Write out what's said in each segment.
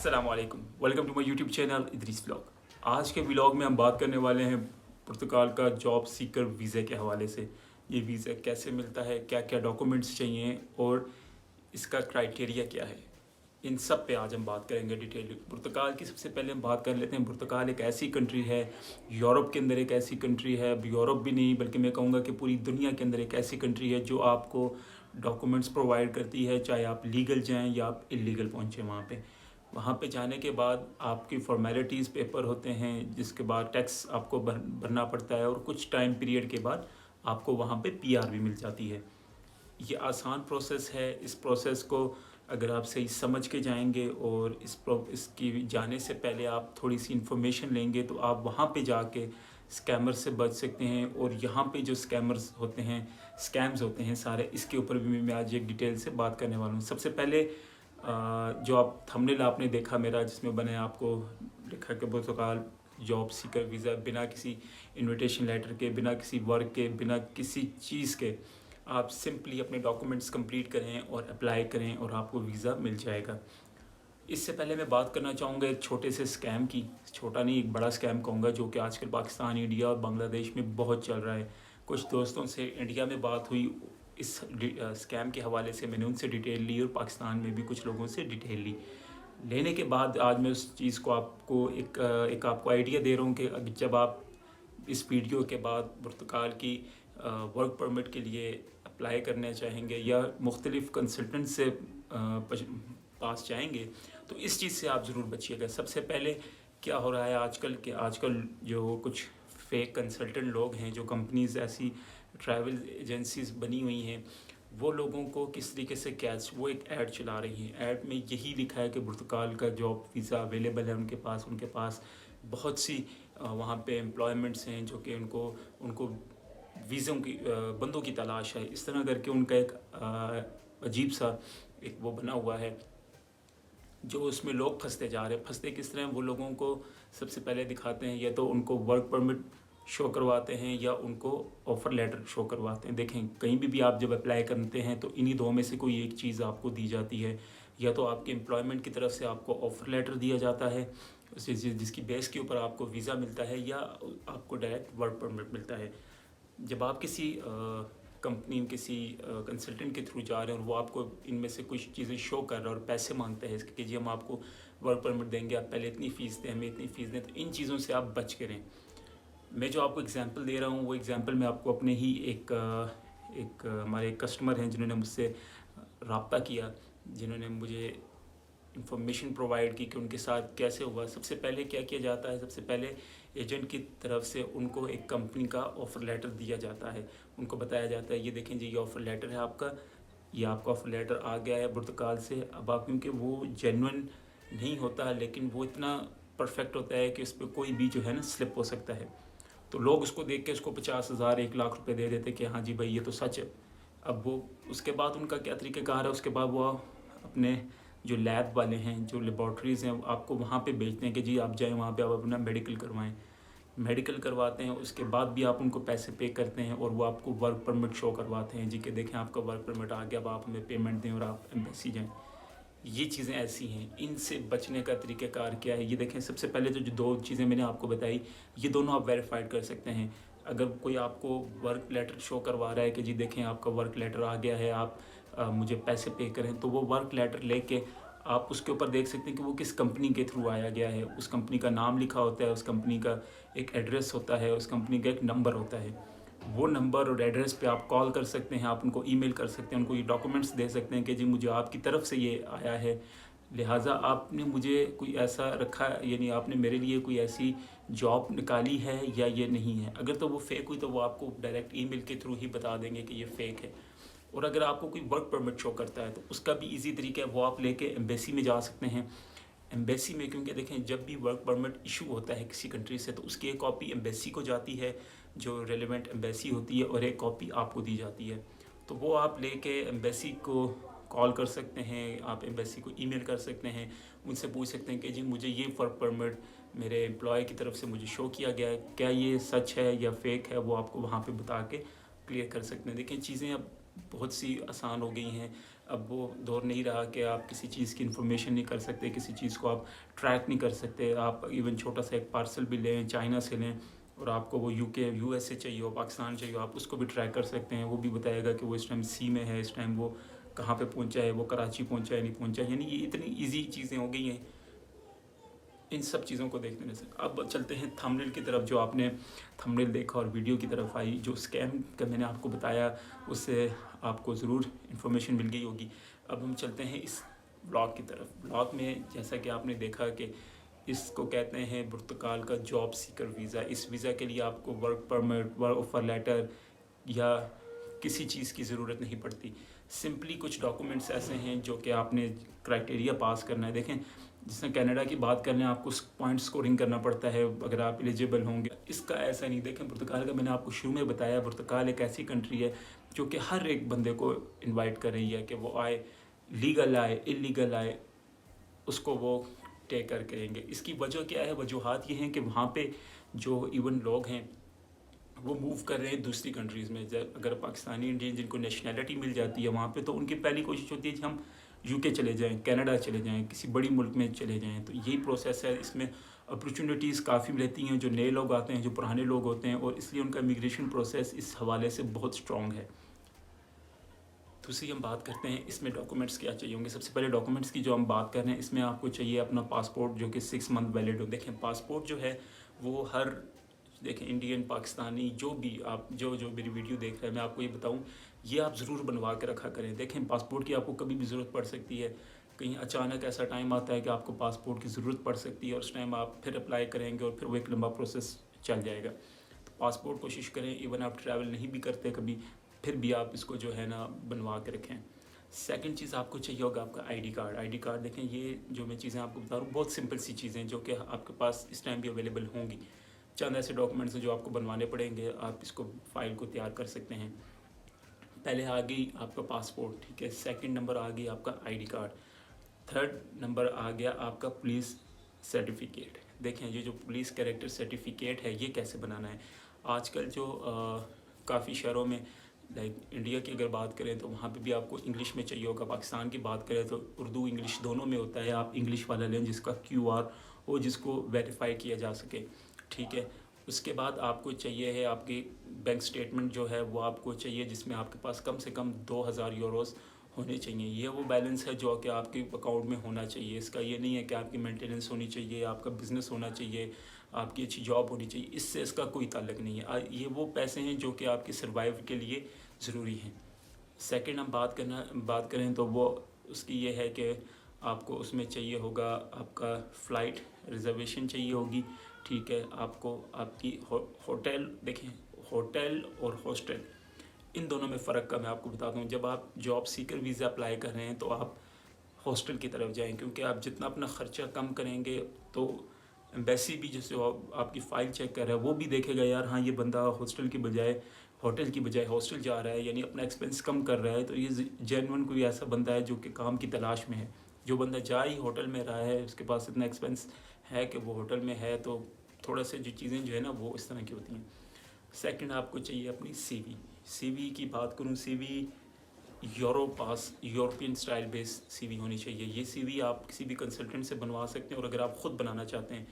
अस्सलामुअलैकुम, welcome to my YouTube channel Idris vlog. आज के व्लॉग में हम बात करने वाले हैं पुर्तगाल का जॉब सीकर वीज़ा के हवाले से। ये वीज़ा कैसे मिलता है, क्या क्या डॉक्यूमेंट्स चाहिए और इसका क्राइटेरिया क्या है, इन सब पे आज हम बात करेंगे डिटेल। पुर्तगाल की सबसे पहले हम बात कर लेते हैं। पुर्तगाल एक ऐसी कंट्री है, यूरोप के अंदर एक ऐसी कंट्री है, अब यूरोप भी नहीं बल्कि मैं कहूँगा कि पूरी दुनिया के अंदर एक ऐसी कंट्री है जो आपको डॉक्यूमेंट्स प्रोवाइड करती है, चाहे आप लीगल जाएँ या आप इलीगल पहुँचें वहाँ पे जाने के बाद आपकी फॉर्मेलिटीज़ पेपर होते हैं, जिसके बाद टैक्स आपको भरना पड़ता है और कुछ टाइम पीरियड के बाद आपको वहाँ पे पीआर भी मिल जाती है। ये आसान प्रोसेस है। इस प्रोसेस को अगर आप सही समझ के जाएंगे और इसकी जाने से पहले आप थोड़ी सी इन्फॉर्मेशन लेंगे तो आप वहाँ पे जाके स्कैमर से बच सकते हैं। और यहाँ पे जो स्कैमर्स होते हैं, स्कैम्स होते हैं सारे, इसके ऊपर भी मैं आज एक डिटेल से बात करने वाला हूँ। सबसे पहले जो आप थंबनेल आपने देखा मेरा, जिसमें बने आपको लिखा कि पुर्तगाल जॉब सीकर वीज़ा, बिना किसी इनविटेशन लेटर के, बिना किसी वर्क के, बिना किसी चीज़ के आप सिंपली अपने डॉक्यूमेंट्स कंप्लीट करें और अप्लाई करें और आपको वीज़ा मिल जाएगा। इससे पहले मैं बात करना चाहूँगा एक छोटे से स्कैम की। छोटा नहीं, एक बड़ा स्कैम कहूँगा, जो कि आजकल पाकिस्तान, इंडिया और बांग्लादेश में बहुत चल रहा है। कुछ दोस्तों से इंडिया में बात हुई इस स्कैम के हवाले से, मैंने उनसे डिटेल ली और पाकिस्तान में भी कुछ लोगों से डिटेल ली। लेने के बाद आज मैं उस चीज़ को आपको एक आपको आइडिया दे रहा हूँ कि जब आप इस वीडियो के बाद पुर्तगाल की वर्क परमिट के लिए अप्लाई करना चाहेंगे या मुख्तलिफ़ कंसल्टेंट से पास जाएंगे तो इस चीज़ से आप ज़रूर बचिएगा। सबसे पहले क्या हो रहा है आजकल कि आजकल जो कुछ फेक कंसल्टेंट लोग हैं, जो कंपनीज़ ऐसी ट्रैवल एजेंसीज बनी हुई हैं, वो लोगों को किस तरीके से कैच, वो एक ऐड चला रही हैं। ऐड में यही लिखा है कि पुर्तगाल का जॉब वीज़ा अवेलेबल है उनके पास बहुत सी वहाँ पे एम्प्लॉयमेंट्स हैं जो कि उनको वीज़ों की बंदों की तलाश है। इस तरह करके उनका एक अजीब सा एक वो बना हुआ है, जो उसमें लोग फंसते जा रहे हैं। फंसते किस तरह, वो लोगों को सबसे पहले दिखाते हैं या तो उनको वर्क परमिट शो करवाते हैं या उनको ऑफ़र लेटर शो करवाते हैं। देखें, कहीं भी आप जब अप्लाई करते हैं तो इन्हीं दो में से कोई एक चीज़ आपको दी जाती है। या तो आपके एम्प्लॉयमेंट की तरफ से आपको ऑफ़र लेटर दिया जाता है जिसकी बेस के ऊपर आपको वीज़ा मिलता है, या आपको डायरेक्ट वर्क परमिट मिलता है। जब आप किसी कंपनी, किसी कंसल्टेंट के थ्रू जा रहे हैं और वो आपको इनमें से कुछ चीज़ें शो कर रहा है और पैसे मांगते हैं इसके कि जी हम आपको वर्क परमिट देंगे, आप पहले इतनी फ़ीस दें, हमें इतनी फ़ीस दें, तो इन चीज़ों से आप बच करें। मैं जो आपको एग्जांपल दे रहा हूँ वो एग्जांपल मैं आपको अपने ही एक हमारे कस्टमर हैं जिन्होंने मुझसे रब्ता किया, जिन्होंने मुझे इंफॉर्मेशन प्रोवाइड की कि उनके साथ कैसे हुआ। सबसे पहले क्या किया जाता है, सबसे पहले एजेंट की तरफ से उनको एक कंपनी का ऑफ़र लेटर दिया जाता है। उनको बताया जाता है ये देखें जी, ये ऑफ़र लेटर है आपका, ये आपका ऑफ़र लेटर आ गया है पुर्तगाल से। अब आप, क्योंकि वो जेन्युइन नहीं होता है लेकिन वो इतना परफेक्ट होता है कि इस पर कोई भी जो है ना स्लिप हो सकता है, तो लोग उसको देख के उसको 50,000 1 लाख रुपए दे देते कि हाँ जी भाई ये तो सच है। अब वो उसके बाद उनका क्या तरीक़ाकार है, उसके बाद वो अपने जो लैब वाले हैं, जो लेबॉर्ट्रीज़ हैं, आपको वहाँ पे भेजते हैं कि जी आप जाएँ वहाँ पे, आप अपना मेडिकल करवाएं। मेडिकल करवाते हैं, उसके बाद भी आप उनको पैसे पे करते हैं और वो आपको वर्क परमिट शो करवाते हैं जी कि देखें आपका वर्क परमिट आ गया, अब आप हमें पेमेंट दें और आप एम्बेसी जाएँ। ये चीज़ें ऐसी हैं, इनसे बचने का तरीक़ाकार क्या है, ये देखें। सबसे पहले तो जो दो चीज़ें मैंने आपको बताई, ये दोनों आप वेरीफाइड कर सकते हैं। अगर कोई आपको वर्क लेटर शो करवा रहा है कि जी देखें आपका वर्क लेटर आ गया है, आप मुझे पैसे पे करें, तो वो वर्क लेटर लेके आप उसके ऊपर देख सकते हैं कि वो किस कंपनी के थ्रू आया गया है। उस कंपनी का नाम लिखा होता है, उस कंपनी का एक एड्रेस होता है, उस कंपनी का एक नंबर होता है। वो नंबर और एड्रेस पे आप कॉल कर सकते हैं, आप उनको ईमेल कर सकते हैं, उनको ये डॉक्यूमेंट्स दे सकते हैं कि जी मुझे आपकी तरफ से ये आया है, लिहाजा आपने मुझे कोई ऐसा रखा, यानी आपने मेरे लिए कोई ऐसी जॉब निकाली है या ये नहीं है। अगर तो वो फ़ेक हुई तो वो आपको डायरेक्ट ईमेल के थ्रू ही बता देंगे कि ये फ़ेक है। और अगर आपको कोई वर्क परमिट शो करता है तो उसका भी ईजी तरीका है, वो आप लेके एम्बेसी में जा सकते हैं। एम्बेसी में, क्योंकि देखें जब भी वर्क परमिट इशू होता है किसी कंट्री से तो उसकी एक कॉपी एम्बेसी को जाती है, जो रेलिवेंट एम्बेसी होती है, और एक कॉपी आपको दी जाती है। तो वो आप लेके एम्बेसी को कॉल कर सकते हैं, आप एम्बेसी को ईमेल कर सकते हैं, उनसे पूछ सकते हैं कि जी मुझे ये वर्क परमिट मेरे एम्प्लॉय की तरफ से मुझे शो किया गया है, क्या ये सच है या फेक है, वो आपको वहाँ पे बता के क्लियर कर सकते हैं। देखिए चीज़ें अब बहुत सी आसान हो गई हैं। अब वो दौर नहीं रहा कि आप किसी चीज़ की इन्फॉर्मेशन नहीं कर सकते, किसी चीज़ को आप ट्रैक नहीं कर सकते। आप इवन छोटा सा एक पार्सल भी लें, चाइना से लें, और आपको वो यूके यूएस से चाहिए हो, पाकिस्तान चाहिए हो, आप उसको भी ट्रैक कर सकते हैं। वो भी बताएगा कि वो इस टाइम सी में है, इस टाइम वो कहाँ पे पहुंचा है, वो कराची पहुंचा है नहीं पहुंचा है। यानी ये इतनी इजी चीज़ें हो गई हैं इन सब चीज़ों को देखने से। अब चलते हैं थंबनेल की तरफ। जो आपने थंबनेल देखा और वीडियो की तरफ आई, जो स्कैम का मैंने आपको बताया, उससे आपको ज़रूर इन्फॉर्मेशन मिल गई होगी। अब हम चलते हैं इस ब्लॉग की तरफ। ब्लॉग में जैसा कि आपने देखा कि इसको कहते हैं पुर्तगाल का जॉब सीकर वीज़ा। इस वीज़ा के लिए आपको work permit, work offer letter या किसी चीज़ की ज़रूरत नहीं पड़ती। सिंपली कुछ डॉक्यूमेंट्स ऐसे हैं जो कि आपने क्राइटेरिया पास करना है। देखें, जिसने कनाडा की बात करना है, आपको पॉइंट स्कोरिंग करना पड़ता है अगर आप एलिजिबल होंगे। इसका ऐसा नहीं। देखें, पुर्तगाल का मैंने आपको शुरू में बताया, पुर्तगाल एक ऐसी कंट्री है जो कि हर एक बंदे को इनवाइट कर रही है कि वो आए, लीगल आए, इलीगल आए, उसको वो टेक कर करेंगे। इसकी वजह क्या है? वजूहात ये हैं कि वहाँ पे जो इवन लोग हैं वो मूव कर रहे हैं दूसरी कंट्रीज़ में। अगर पाकिस्तानी इंडियन जिनको नेशनैलिटी मिल जाती है वहाँ पे, तो उनकी पहली कोशिश होती है कि हम यूके चले जाएं, कनाडा चले जाएं, किसी बड़ी मुल्क में चले जाएं। तो यही प्रोसेस है। इसमें अपॉर्चुनिटीज़ काफ़ी रहती हैं। जो नए लोग आते हैं, जो पुराने लोग होते हैं, और इसलिए उनका इमिग्रेशन प्रोसेस इस हवाले से बहुत स्ट्रॉन्ग है। दूसरी हम बात करते हैं इसमें डॉक्यूमेंट्स क्या चाहिए होंगे। सबसे पहले डॉक्यूमेंट्स की जो हम बात कर रहे हैं, इसमें आपको चाहिए अपना पासपोर्ट जो कि 6 मंथ वैलिड हो। देखें, पासपोर्ट जो है वो हर, देखें, इंडियन, पाकिस्तानी, जो भी आप जो जो मेरी वीडियो देख रहे हैं, मैं आपको ये बताऊं, ये आप ज़रूर बनवा के रखा करें। देखें, पासपोर्ट की आपको कभी भी ज़रूरत पड़ सकती है। कहीं अचानक ऐसा टाइम आता है कि आपको पासपोर्ट की ज़रूरत पड़ सकती है, और उस टाइम आप फिर अप्लाई करेंगे और फिर वो एक लंबा प्रोसेस चल जाएगा। तो पासपोर्ट कोशिश करें, इवन आप ट्रैवल नहीं भी करते कभी, फिर भी आप इसको जो है ना बनवा के रखें। सेकंड चीज़ आपको चाहिए होगा आपका आईडी कार्ड। आईडी कार्ड, देखें, ये जो मैं चीज़ें आपको बता रहा हूँ बहुत सिंपल सी चीज़ें जो कि आपके पास इस टाइम भी अवेलेबल होंगी। चंद ऐसे डॉक्यूमेंट्स हैं जो आपको बनवाने पड़ेंगे। आप इसको फाइल को तैयार कर सकते हैं। पहले आ गई आपका पासपोर्ट, ठीक है। सेकंड नंबर आ गई आपका आईडी कार्ड। थर्ड नंबर आ गया आपका पुलिस सर्टिफिकेट। देखें, ये जो पुलिस कैरेक्टर सर्टिफिकेट है, ये कैसे बनाना है। आजकल जो काफ़ी शहरों में, लाइक इंडिया की अगर बात करें तो वहाँ पे भी आपको इंग्लिश में चाहिए होगा। पाकिस्तान की बात करें तो उर्दू इंग्लिश दोनों में होता है। आप इंग्लिश वाला लें जिसका QR हो, जिसको वेरीफाई किया जा सके, ठीक है। उसके बाद आपको चाहिए है आपकी बैंक स्टेटमेंट जो है वो आपको चाहिए, जिसमें आपके पास कम से कम 2000 यूरोस होने चाहिए। ये वो बैलेंस है जो कि आपके अकाउंट में होना चाहिए। इसका ये नहीं है कि आपकी मेंटेनेंस होनी चाहिए, आपका बिज़नेस होना चाहिए, आपकी अच्छी जॉब होनी चाहिए, इससे इसका कोई ताल्लुक नहीं है। ये वो पैसे हैं जो कि आपके सर्वाइव के लिए ज़रूरी हैं। सेकंड हम बात करें तो वो उसकी ये है कि आपको उसमें चाहिए होगा आपका फ़्लाइट रिज़र्वेशन चाहिए होगी, ठीक है। आपको आपकी होटल, देखें, होटल और हॉस्टल, इन दोनों में फ़र्क का मैं आपको बताता हूँ। जब आप जॉब सीकर वीज़ा अप्लाई कर रहे हैं तो आप हॉस्टल की तरफ जाएं, क्योंकि आप जितना अपना ख़र्चा कम करेंगे तो एम्बेसी भी जैसे आपकी फ़ाइल चेक कर रहा है वो भी देखेगा, यार हाँ ये बंदा हॉस्टल की बजाय, होटल की बजाय हॉस्टल जा रहा है, यानी अपना एक्सपेंस कम कर रहा है। तो ये जेन्युइन कोई ऐसा बंदा है जो कि काम की तलाश में है। जो बंदा जा ही होटल में रहा है, उसके पास इतना एक्सपेंस है कि वो होटल में है, तो थोड़ा से जो चीज़ें जो है ना वो इस तरह की होती हैं। सेकंड आपको चाहिए अपनी CV की बात करूँ, CV European style based CV होनी चाहिए। ये CV आप किसी भी कंसल्टेंट से बनवा सकते हैं, और अगर आप ख़ुद बनाना चाहते हैं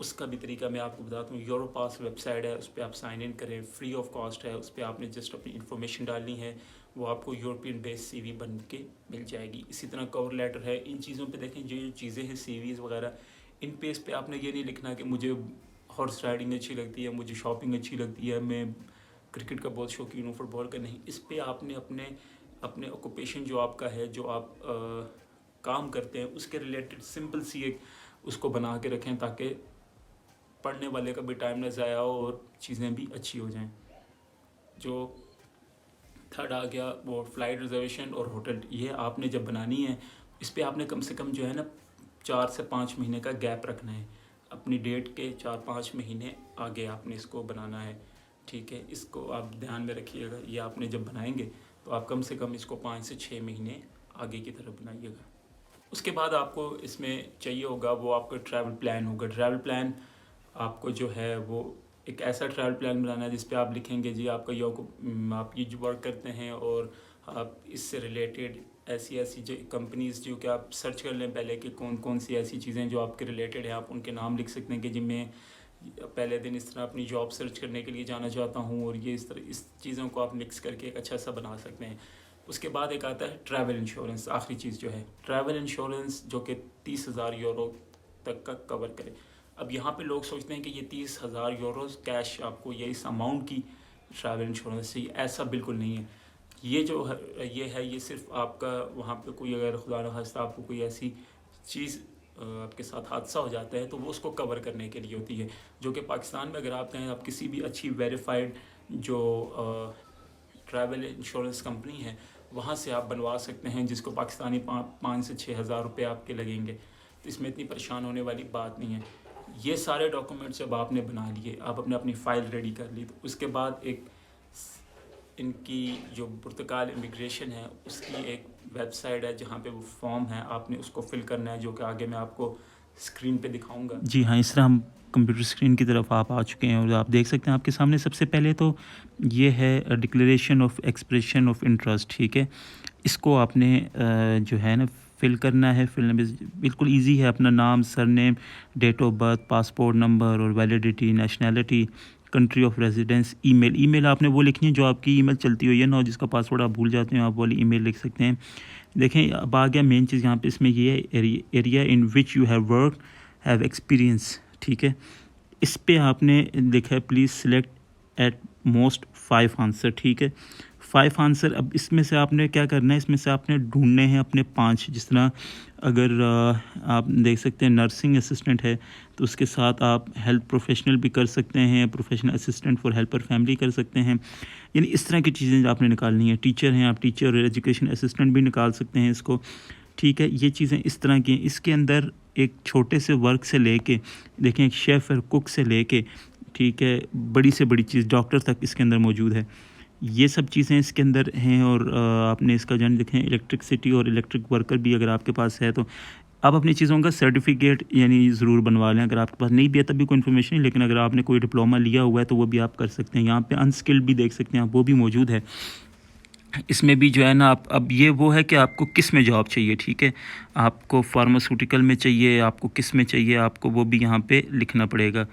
उसका भी तरीका मैं आपको बताता हूँ। यूरोपास वेबसाइट है, उस पर आप साइन इन करें, फ्री ऑफ कॉस्ट है। उस पर आपने जस्ट अपनी इन्फॉर्मेशन डालनी है, वो आपको यूरोपियन बेस्ड CV बन के मिल जाएगी। इसी तरह कवर लेटर है। इन चीज़ों पे देखें, जो चीज़ें हैं CVs वगैरह, इन पेज पे आपने ये नहीं लिखना कि मुझे हॉर्स राइडिंग अच्छी लगती है, मुझे शॉपिंग अच्छी लगती है, मैं क्रिकेट का बहुत शौकीन हूँ, फुटबॉल का नहीं। इस पर आपने अपने ऑक्यूपेशन जो आपका है, जो आप काम करते हैं, उसके रिलेटेड सिंपल सी एक उसको बना के रखें, ताकि पढ़ने वाले का भी टाइम न ज़ाया हो और चीज़ें भी अच्छी हो जाएं। जो थर्ड आ गया वो फ़्लाइट रिजर्वेशन और होटल, ये आपने जब बनानी है, इस पर आपने कम से कम जो है ना 4 से 5 महीने का गैप रखना है। अपनी डेट के 4-5 महीने आगे आपने इसको बनाना है, ठीक है। इसको आप ध्यान में रखिएगा। ये आपने जब बनाएंगे तो आप कम से कम इसको 5 से 6 महीने आगे की तरफ बनाइएगा। उसके बाद आपको इसमें चाहिए होगा वो आपका ट्रैवल प्लान होगा। ट्रैवल प्लान आपको जो है वो एक ऐसा ट्रैवल प्लान बनाना है जिस पे आप लिखेंगे जी आपका आप ये जो वर्क करते हैं और आप इससे रिलेटेड ऐसी ऐसी जो कंपनीज़ जो कि आप सर्च कर लें पहले कि कौन कौन सी ऐसी चीज़ें जो आपके रिलेटेड हैं, आप उनके नाम लिख सकते हैं कि जिनमें पहले दिन इस तरह अपनी जॉब सर्च करने के लिए जाना चाहता हूँ, और ये इस तरह इस चीज़ों को आप मिक्स करके एक अच्छा सा बना सकते हैं। उसके बाद एक आता है ट्रैवल इंश्योरेंस, आखिरी चीज़ जो है ट्रैवल इंश्योरेंस, जो कि 30,000 यूरो तक का कवर करे। अब यहाँ पे लोग सोचते हैं कि ये 30,000 यूरो कैश आपको ये इस अमाउंट की ट्रैवल इंश्योरेंस चाहिए, ऐसा बिल्कुल नहीं है। ये जो ये सिर्फ आपका वहाँ पे कोई अगर खुदा न खास्ता आपको कोई ऐसी चीज़ आपके साथ हादसा हो जाता है तो वो उसको कवर करने के लिए होती है, जो कि पाकिस्तान में अगर आप कहें आप किसी भी अच्छी वेरीफाइड जो ट्रैवल इंश्योरेंस कंपनी है वहाँ से आप बनवा सकते हैं, जिसको पाकिस्तानी 5 से 6 हज़ार रुपये आपके लगेंगे। तो इसमें इतनी परेशान होने वाली बात नहीं है। ये सारे डॉक्यूमेंट्स जब आपने बना लिए, आप अपनी फ़ाइल रेडी कर ली, तो उसके बाद एक इनकी जो पुर्तगाल इमिग्रेशन है उसकी एक वेबसाइट है जहाँ पे वो फॉर्म है, आपने उसको फिल करना है, जो कि आगे मैं आपको स्क्रीन पे दिखाऊंगा। जी हाँ, इस तरह हम कंप्यूटर स्क्रीन की तरफ आप आ चुके हैं और आप देख सकते हैं आपके सामने सबसे पहले तो ये है declaration of expression of interest, ठीक है। इसको आपने जो है ना फिल करना है। फिल बिल्कुल इजी है, अपना नाम, surname, date of birth, passport number और validity, nationality, country of residence, email आपने वो लिखनी है जो आपकी ईमेल चलती हुई है ना, जिसका पासवर्ड आप भूल जाते हैं, आप वाली ईमेल लिख सकते हैं। देखें अब आ गया मेन चीज़ यहाँ पे, इसमें ये है area in which you have work have experience, ठीक है। इस पे आपने लिखा है please select at most 5 answer, ठीक है, 5 आंसर। अब इसमें से आपने क्या करना है, इसमें से आपने ढूंढने हैं अपने 5। जिस तरह अगर आप देख सकते हैं नर्सिंग असिस्टेंट है तो उसके साथ आप हेल्थ प्रोफेशनल भी कर सकते हैं, professional assistant for helper family कर सकते हैं, यानी इस तरह की चीज़ें आपने निकालनी है। टीचर हैं आप, टीचर एजुकेशन असिस्टेंट भी निकाल सकते हैं इसको, ठीक है। ये चीज़ें इस तरह की हैं। इसके अंदर एक छोटे से वर्क से लेके देखें, एक शेफ़ और कुक से लेके, ठीक है, बड़ी से बड़ी चीज़ डॉक्टर तक इसके अंदर मौजूद है। ये सब चीज़ें इसके अंदर हैं। और आपने इसका जान देखें इलेक्ट्रिसिटी और इलेक्ट्रिक वर्कर भी अगर आपके पास है तो आप अपनी चीज़ों का सर्टिफिकेट यानी ज़रूर बनवा लें। अगर आपके पास नहीं भी है तब भी कोई इन्फॉर्मेशन नहीं, लेकिन अगर आपने कोई डिप्लोमा लिया हुआ है तो वो भी आप कर सकते हैं। यहाँ पे अनस्किल्ड भी देख सकते हैं आप, वो भी मौजूद है। इसमें भी जो है ना आप, अब ये वो है कि आपको किस में जॉब चाहिए, ठीक है, आपको फार्मास्यूटिकल में चाहिए, आपको किस में चाहिए, आपको वो भी यहाँ पे लिखना पड़ेगा।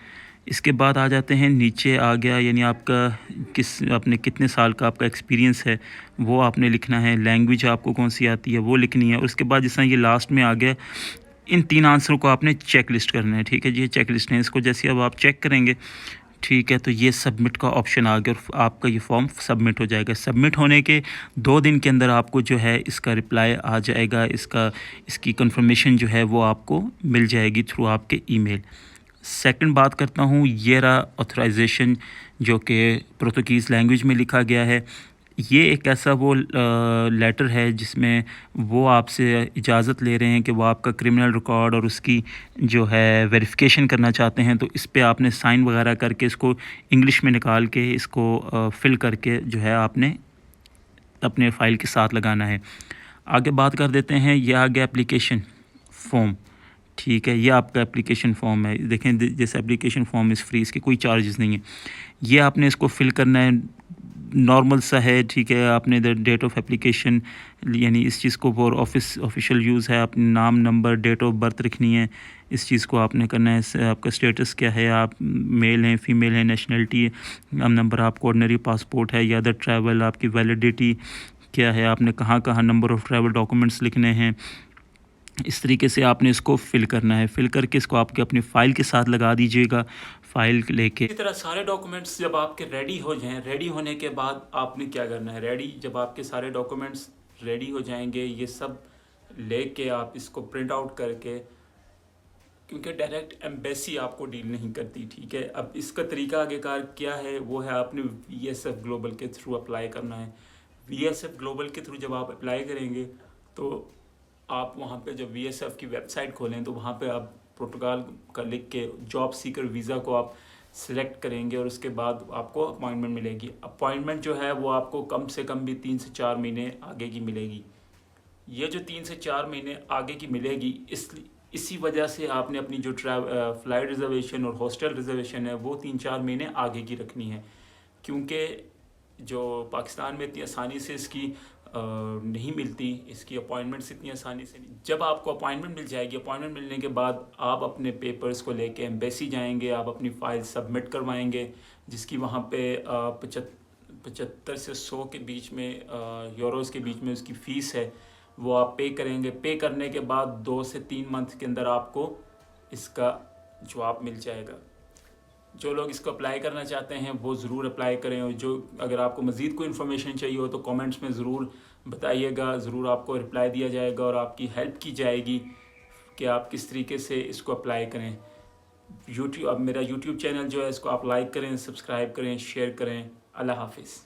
इसके बाद आ जाते हैं नीचे आ गया, यानी आपका आपने कितने साल का आपका एक्सपीरियंस है वो आपने लिखना है। लैंग्वेज आपको कौन सी आती है वो लिखनी है। और उसके बाद जिस तरह ये लास्ट में आ गया, इन 3 आंसरों को आपने चेक लिस्ट करना है, ठीक है जी, ये चेक लिस्ट है। इसको जैसे अब आप चेक करेंगे, ठीक है, तो ये सबमिट का ऑप्शन आ गया और आपका ये फॉर्म सबमिट हो जाएगा। सबमिट होने के 2 दिन के अंदर आपको जो है इसका रिप्लाई आ जाएगा, इसकी कंफर्मेशन जो है वो आपको मिल जाएगी थ्रू आपके ईमेल। सेकंड बात करता हूँ, ये रहा ऑथराइजेशन जो कि पुर्तगीज़ लैंग्वेज में लिखा गया है। ये एक ऐसा वो लेटर है जिसमें वो आपसे इजाज़त ले रहे हैं कि वो आपका क्रिमिनल रिकॉर्ड और उसकी जो है वेरिफिकेशन करना चाहते हैं। तो इस पे आपने साइन वगैरह करके इसको इंग्लिश में निकाल के इसको फिल करके जो है आपने अपने फ़ाइल के साथ लगाना है। आगे बात कर देते हैं, ये आ गया एप्लीकेशन फॉर्म, ठीक है, ये आपका एप्लीकेशन फॉर्म है। देखें जैसे एप्लीकेशन फॉर्म इज़ फ्री, इसके कोई चार्जेस नहीं है। ये आपने इसको फिल करना है, नॉर्मल सा है, ठीक है। आपने डेट ऑफ एप्लीकेशन यानी इस चीज़ को फॉर ऑफिशियल यूज़ है, अपने नाम, नंबर, डेट ऑफ बर्थ लिखनी है, इस चीज़ को आपने करना है। आपका स्टेटस क्या है, आप मेल हैं, फीमेल हैं, नेशनलिटी नंबर आपको ऑर्डिनरी पासपोर्ट है या अदर ट्रैवल, आपकी वैलिडिटी क्या है, आपने कहाँ कहाँ नंबर ऑफ़ ट्रैवल डॉक्यूमेंट्स लिखने हैं। इस तरीके से आपने इसको फिल करना है। फिल करके इसको आपके अपनी फ़ाइल के साथ लगा दीजिएगा, फ़ाइल लेके। इसी तरह सारे डॉक्यूमेंट्स जब आपके रेडी हो जाएं, रेडी होने के बाद आपने क्या करना है, जब आपके सारे डॉक्यूमेंट्स रेडी हो जाएंगे, ये सब लेके आप इसको प्रिंट आउट करके, क्योंकि डायरेक्ट एम्बेसी आपको डील नहीं करती, ठीक है। अब इसका तरीका आगेकार क्या है, वो है आपने VSF ग्लोबल के थ्रू अप्लाई करना है। VSF ग्लोबल के थ्रू जब आप अप्लाई करेंगे तो आप वहाँ पे जब VSF की वेबसाइट खोलें तो वहाँ पे आप पुर्तगाल का लिख के जॉब सीकर वीज़ा को आप सिलेक्ट करेंगे और उसके बाद आपको अपॉइंटमेंट मिलेगी। अपॉइंटमेंट जो है वो आपको कम से कम भी 3 से 4 महीने आगे की मिलेगी। ये जो 3 से 4 महीने आगे की मिलेगी, इसी वजह से आपने अपनी जो फ्लाइट रिजर्वेशन और हॉस्टल रिजर्वेशन है वो 3-4 महीने आगे की रखनी है, क्योंकि जो पाकिस्तान में इतनी आसानी से इसकी नहीं मिलती, इसकी अपॉइंटमेंट्स इतनी आसानी से नहीं। जब आपको अपॉइंटमेंट मिल जाएगी, अपॉइंटमेंट मिलने के बाद आप अपने पेपर्स को लेके एम्बेसी जाएंगे, आप अपनी फ़ाइल सबमिट करवाएंगे, जिसकी वहाँ पे 75 से 100 के बीच में यूरोज़ के बीच में उसकी फ़ीस है, वो आप पे करेंगे। पे करने के बाद 2 से 3 मंथ के अंदर आपको इसका जवाब मिल जाएगा। जो लोग इसको अप्लाई करना चाहते हैं वो ज़रूर अप्लाई करें, और जो अगर आपको मज़ीद कोई इन्फॉर्मेशन चाहिए हो तो कमेंट्स में ज़रूर बताइएगा, ज़रूर आपको रिप्लाई दिया जाएगा और आपकी हेल्प की जाएगी कि आप किस तरीके से इसको अप्लाई करें। अब मेरा यूट्यूब चैनल जो है इसको आप लाइक करें, सब्सक्राइब करें, शेयर करें। अल्लाह हाफिज़।